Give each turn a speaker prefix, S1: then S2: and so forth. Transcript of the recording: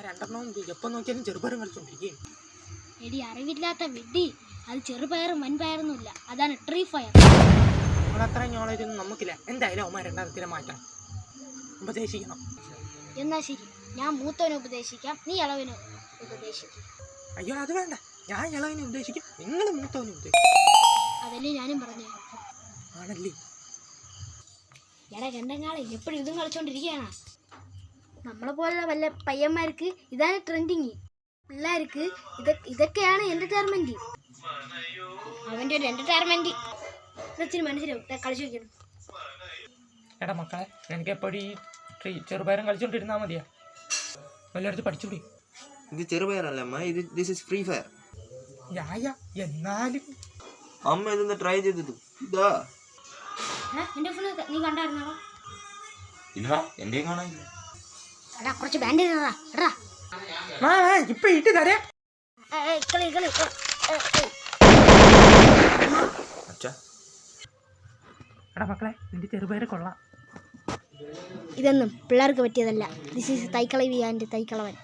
S1: രണ്ടെണ്ണം എപ്പം നോക്കിയാലും ചെറുപയറും കളിച്ചോണ്ടിരിക്കും.
S2: എടി അറിവില്ലാത്ത വിഡ്ഢി, അത് ചെറുപയറും വൻപയറൊന്നുമില്ല, അതാണ് ട്രീ ഫയർ.
S1: അത്ര നോളജൊന്നും നമുക്കില്ല. എന്തായാലും അവന്മാർ രണ്ടാമത്തിനെ മാറ്റണം, ഉപദേശിക്കണം.
S2: എന്നാ ശരി, ഞാൻ മൂത്തവനെ ഉപദേശിക്കാം, നീ ഇളവന് ഉപദേശിക്കും.
S1: അയ്യോ അത് വേണ്ട, ഞാൻ ഇളവനെ ഉപദേശിക്കും, നിങ്ങൾ മൂത്തവനെ ഉപദേശിക്കും.
S2: അതല്ലേ ഞാനും പറഞ്ഞു.
S1: ആണല്ലേ?
S2: എടാ കണ്ടങ്ങാളെ എപ്പോഴും ഇതും കളിച്ചോണ്ടിരിക്കുകയാണ്. നമ്മളെ പോലുള്ള വല്ല പയ്യന്മാർക്ക് ഇതാണ് ട്രെൻഡിങ്, പിള്ളേർക്ക് ഇതൊക്കെയാണ് എന്റർടൈൻമെന്റ്. അവന്റെ ഒരു എന്റർടൈൻമെന്റ് ഇച്ചിരി മനസ്സിലാവും. കളിച്ചു വെക്കണം.
S1: എടാ മക്കളെ, എനിക്ക് എപ്പോഴും ഈ ചെറുപയറും കളിച്ചോണ്ടിരുന്നാ മതിയാ? വല്ലയിടത്ത് പഠിച്ചുകൂടി?
S3: ഇത് ചെറുപയറല്ല അമ്മ, ദിസ് ഇസ് ഫ്രീ ഫയർ.
S1: എന്നാലും
S3: അമ്മ ഇതൊന്ന് ട്രൈ ചെയ്തത്. ഇതാ
S2: എന്റെ ഫോണ് നീ കണ്ടായിരുന്നോ?
S3: ഇല്ല, എന്റെയും കാണാനില്ല.
S2: എടാ കുറച്ച് ബാൻഡ് ചെയ്തതാ. എടാ
S1: ഇപ്പൊ ഇട്ട് തരാം. എടാ മക്കളെ, നിന്റെ ചെറുപയറ് കൊള്ളാം.
S2: ഇതൊന്നും പിള്ളേർക്ക് പറ്റിയതല്ല. This is Thaikkalavi and തൈക്കളവൻ.